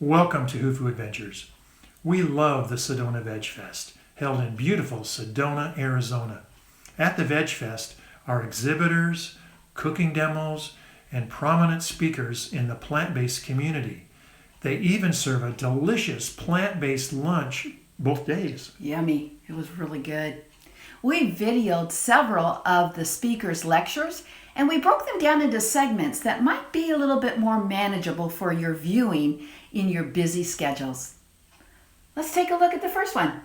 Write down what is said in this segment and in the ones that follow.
Welcome to Who Foo Adventures. We love the Sedona Vegfest, held in beautiful Sedona, Arizona. At the Vegfest are exhibitors, cooking demos, and prominent speakers in the plant-based community. They even serve a delicious plant-based lunch both days. Yummy. It was really good. We videoed several of the speakers' lectures, and we broke them down into segments that might be a little bit more manageable for your viewing in your busy schedules. Let's take a look at the first one.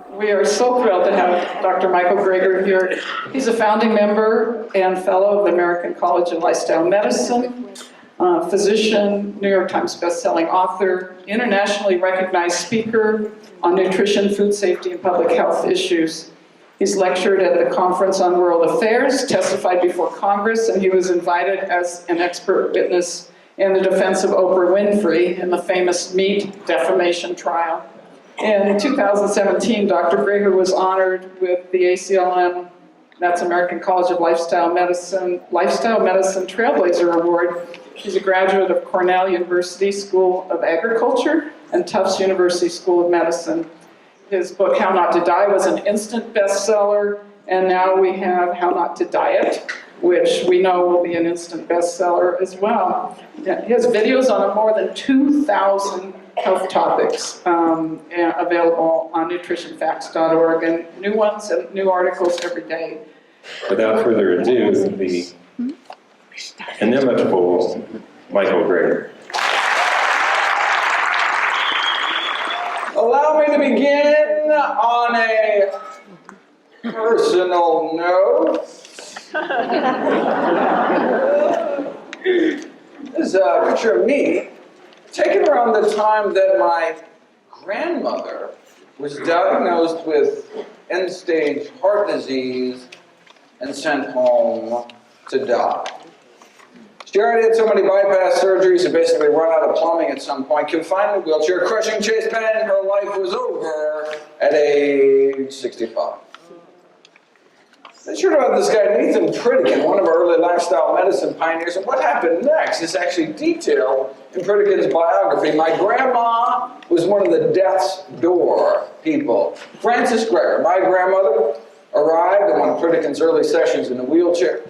We are so thrilled to have Dr. Michael Greger here. He's a founding member and fellow of the American College of Lifestyle Medicine, physician, New York Times bestselling author, internationally recognized speaker on nutrition, food safety, and public health issues. He's lectured at the Conference on World Affairs, testified before Congress, and he was invited as an expert witness in the defense of Oprah Winfrey in the famous meat defamation trial. In 2017, Dr. Greger was honored with the ACLM, that's American College of Lifestyle Medicine Trailblazer Award. He's a graduate of Cornell University School of Agriculture and Tufts University School of Medicine. His book, How Not to Die, was an instant bestseller, and now we have How Not to Diet, which we know will be an instant bestseller as well. He has videos on more than 2,000 health topics available on nutritionfacts.org, and new ones and new articles every day. Without further ado, the inimitable Michael Greger. Allow me to begin on a personal note. This is a picture of me taken around the time that my grandmother was diagnosed with end-stage heart disease and sent home to die. She already had so many bypass surgeries and basically run out of plumbing at some point, confined in a wheelchair, crushing chest pain, her life was over at age 65. They heard about this guy, Nathan Pritikin, one of our early lifestyle medicine pioneers, and what happened next is actually detailed in Pritikin's biography. My grandma was one of the death's door people. Frances Greger, my grandmother, arrived at one of Pritikin's early sessions in a wheelchair.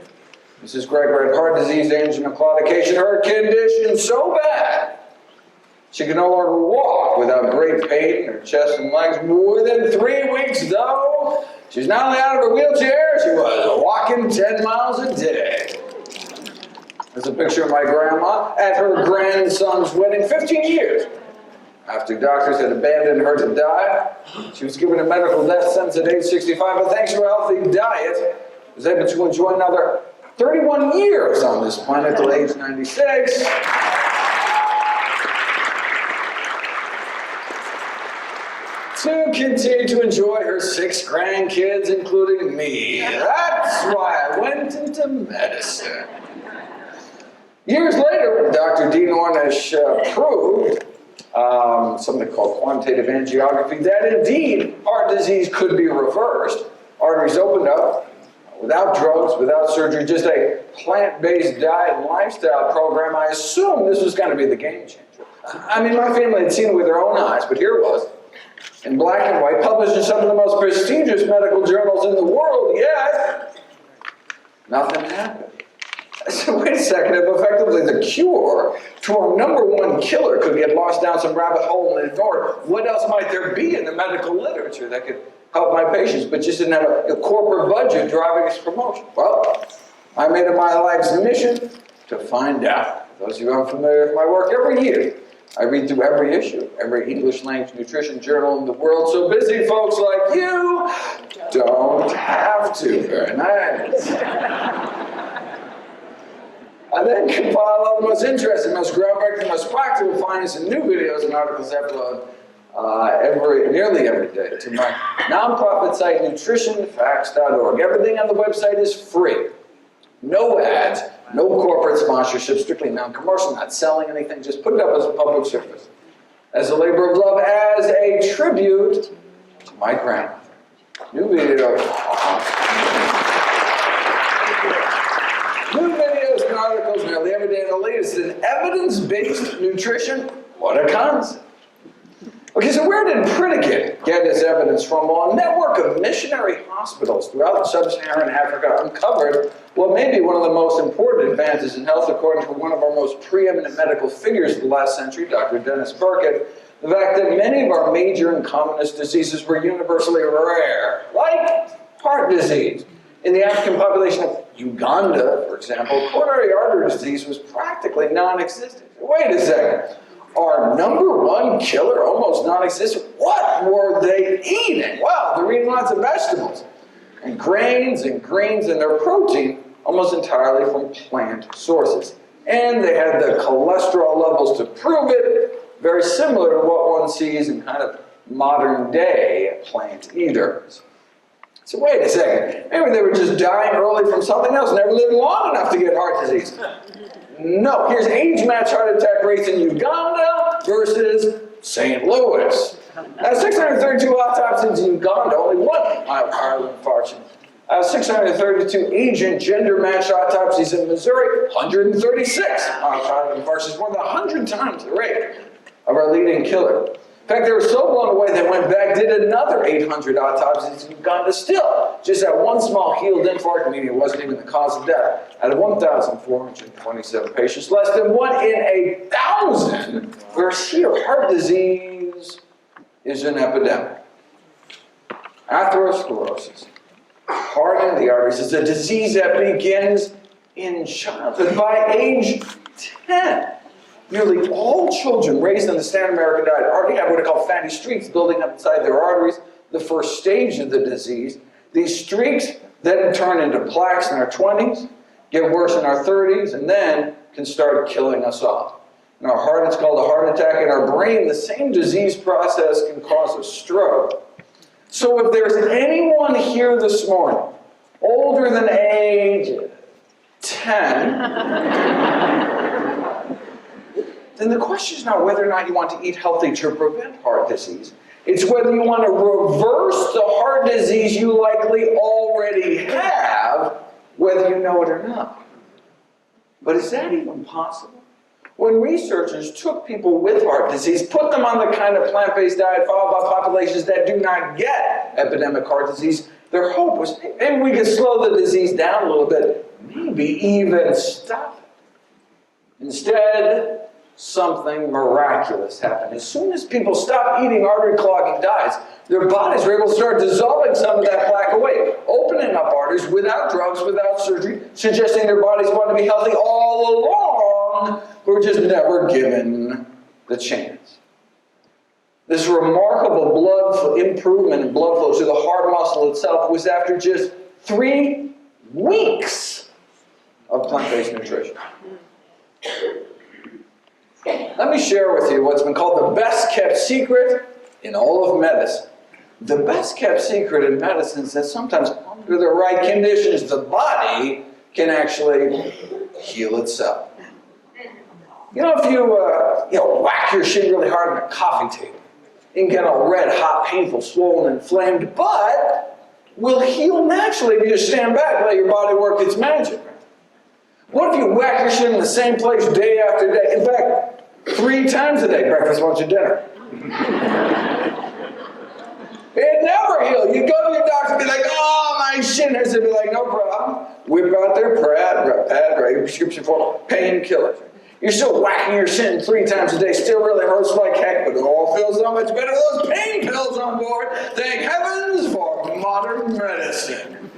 Mrs. Greger had heart disease, angina, claudication, her condition so bad she could no longer walk without great pain in her chest and legs. More than 3 weeks, though, she's not only out of her wheelchair, she was walking 10 miles a day. There's a picture of my grandma at her grandson's wedding 15 years after doctors had abandoned her to die. She was given a medical death sentence at age 65, but thanks to a healthy diet, was able to enjoy another 31 years on this planet till age 96. To continue to enjoy her 6 grandkids, including me. That's why I went into medicine. Years later, when Dr. Dean Ornish proved something called quantitative angiography, that indeed heart disease could be reversed, arteries opened up, without drugs, without surgery, just a plant-based diet and lifestyle program, I assumed this was going to be the game changer. I mean, my family had seen it with their own eyes, but here it was, in black and white, published in some of the most prestigious medical journals in the world, yet nothing happened. I said, wait a second, if effectively the cure to our #1 killer could get lost down some rabbit hole and ignored, what else might there be in the medical literature that could help my patients, but just didn't have a corporate budget driving its promotion? Well, I made it my life's mission to find out. Those of you who are familiar with my work, every year I read through every issue, every English-language nutrition journal in the world, so busy folks like you don't have to. Very nice. I then compile all the most interesting, most groundbreaking, most practical findings and new videos and articles I upload nearly every day to my nonprofit site, nutritionfacts.org. Everything on the website is free. No ads, no corporate sponsorship, strictly non-commercial, not selling anything, just put it up as a public service, as a labor of love, as a tribute to my grandmother. New videos and articles nearly every day, and the latest in evidence-based nutrition What a concept. Okay, so where did Predicat get his evidence from? Well, a network of missionary hospitals throughout sub-Saharan Africa uncovered what may be one of the most important advances in health, according to one of our most preeminent medical figures of the last century, Dr. Dennis Burkitt, the fact that many of our major and commonest diseases were universally rare, like heart disease. In the African population of Uganda, for example, coronary artery disease was practically non-existent. Wait a second. Our number one killer, almost non-existent. What were they eating? Well, they're eating lots of vegetables and grains and greens, and their protein almost entirely from plant sources. And they had the cholesterol levels to prove it, very similar to what one sees in kind of modern day plant eaters. So wait a second, maybe they were just dying early from something else, never lived long enough to get heart disease. No, here's age-matched heart attack rates in Uganda versus St. Louis. 632 autopsies in Uganda, only one myocardial infarction. 632 age and gender-matched autopsies in Missouri, 136 myocardial infarctions, more than 100 times the rate of our leading killer. In fact, they were so blown away they went back, did another 800 autopsies in Uganda still. Just that one small healed infarct, meaning it wasn't even the cause of death. Out of 1,427 patients, less than 1 in 1,000 where here heart disease is an epidemic. Atherosclerosis, hardening of the arteries, is a disease that begins in childhood. By age 10, nearly all children raised on the standard American diet already have what are called fatty streaks building up inside their arteries, the first stage of the disease. These streaks then turn into plaques in our 20s, get worse in our 30s, and then can start killing us off. In our heart, it's called a heart attack. In our brain, the same disease process can cause a stroke. So if there's anyone here this morning older than age 10, then the question is not whether or not you want to eat healthy to prevent heart disease. It's whether you want to reverse the heart disease you likely already have, whether you know it or not. But is that even possible? When researchers took people with heart disease, put them on the kind of plant-based diet followed by populations that do not get epidemic heart disease, their hope was maybe we could slow the disease down a little bit, maybe even stop it. Instead, something miraculous happened. As soon as people stopped eating artery-clogging diets, their bodies were able to start dissolving some of that plaque away, opening up arteries without drugs, without surgery, suggesting their bodies want to be healthy all along, but were just never given the chance. This remarkable improvement in blood flow to the heart muscle itself was after just 3 weeks of plant-based nutrition. Let me share with you what's been called the best-kept secret in all of medicine. The best-kept secret in medicine is that sometimes under the right conditions, the body can actually heal itself. You know, if you whack your shin really hard on a coffee table, it can get all red, hot, painful, swollen, inflamed, but will heal naturally if you just stand back and let your body work its magic. What if you whack your shin in the same place day after day? In fact, 3 times a day, breakfast, lunch, and dinner. It never heals. You go to your doctor and be like, oh, my shin hurts. They'd be like, no problem. Whip out their pad, right, prescription for painkillers. You're still whacking your shin 3 times a day, still really hurts like heck, but it all feels so much better with those pain pills on board. Thank heavens for modern medicine.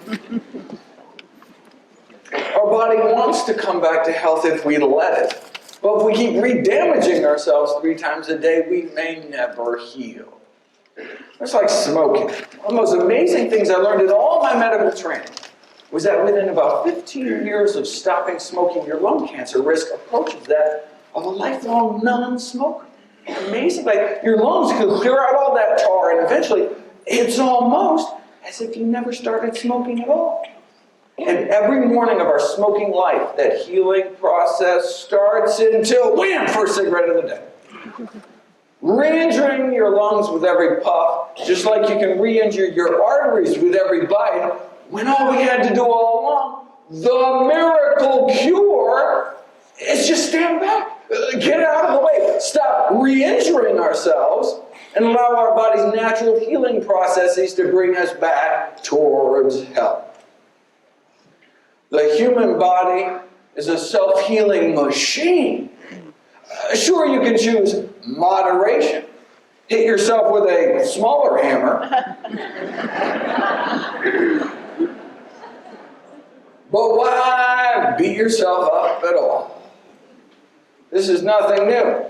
Our body wants to come back to health if we let it. But if we keep re-damaging ourselves 3 times a day, we may never heal. It's like smoking. One of the most amazing things I learned in all my medical training was that within about 15 years of stopping smoking, your lung cancer risk approaches that of a lifelong non-smoker. Amazing. Like your lungs can clear out all that tar, and eventually it's almost as if you never started smoking at all. And every morning of our smoking life, that healing process starts until, wham, first cigarette of the day. Re-injuring your lungs with every puff, just like you can re-injure your arteries with every bite, when all we had to do all along, the miracle cure, is just stand back. Get out of the way. stop re-injuring ourselves, and allow our body's natural healing processes to bring us back towards health. The human body is a self-healing machine. Sure, you can choose moderation. Hit yourself with a smaller hammer. But why beat yourself up at all? This is nothing new.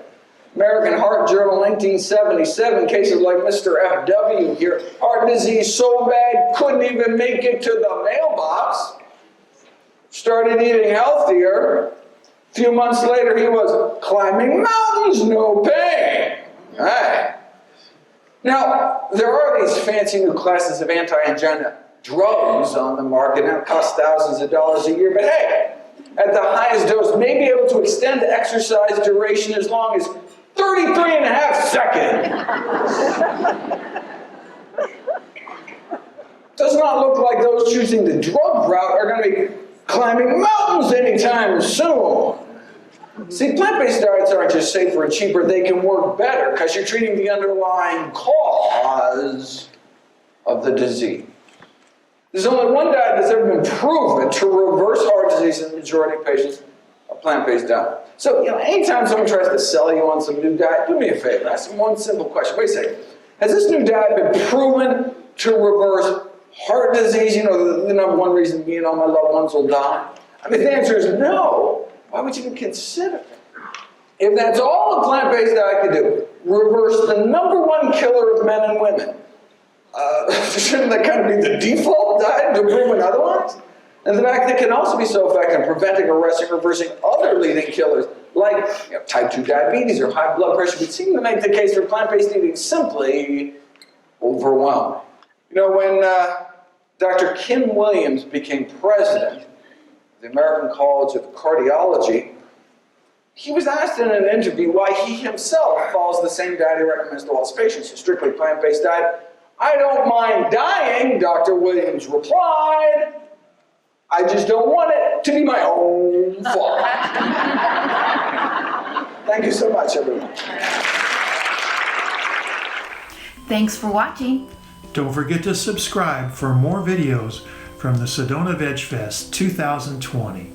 American Heart Journal, 1977, cases like Mr. F.W. here, heart disease so bad, couldn't even make it to the mailbox. Started eating healthier. A few months later, he was climbing mountains, no pain. Right. Now, there are these fancy new classes of anti-angina drugs on the market. Now, it costs thousands of dollars a year, but hey, at the highest dose, may be able to extend exercise duration as long as 33 and a half seconds. Does not look like those choosing the drug route are going to be climbing mountains anytime soon. See, plant-based diets aren't just safer and cheaper, they can work better because you're treating the underlying cause of the disease. There's only one diet that's ever been proven to reverse heart disease in the majority of patients, a plant-based diet. So, anytime someone tries to sell you on some new diet, do me a favor, ask them one simple question. Wait a second. Has this new diet been proven to reverse heart disease? The number one reason me and all my loved ones will die? I mean, if the answer is no, why would you even consider it? If that's all a plant-based diet could do, reverse the number one killer of men and women, shouldn't that kind of be the default diet to prove otherwise? And the fact that it can also be so effective in preventing, arresting, reversing other leading killers like type 2 diabetes or high blood pressure would seem to make the case for plant-based eating simply overwhelming. When Dr. Kim Williams became president of the American College of Cardiology, he was asked in an interview why he himself follows the same diet he recommends to all his patients, a strictly plant-based diet. "I don't mind dying," Dr. Williams replied. "I just don't want it to be my own fault." Thank you so much, everyone. Thanks for watching. Don't forget to subscribe for more videos from the Sedona Vegfest 2020.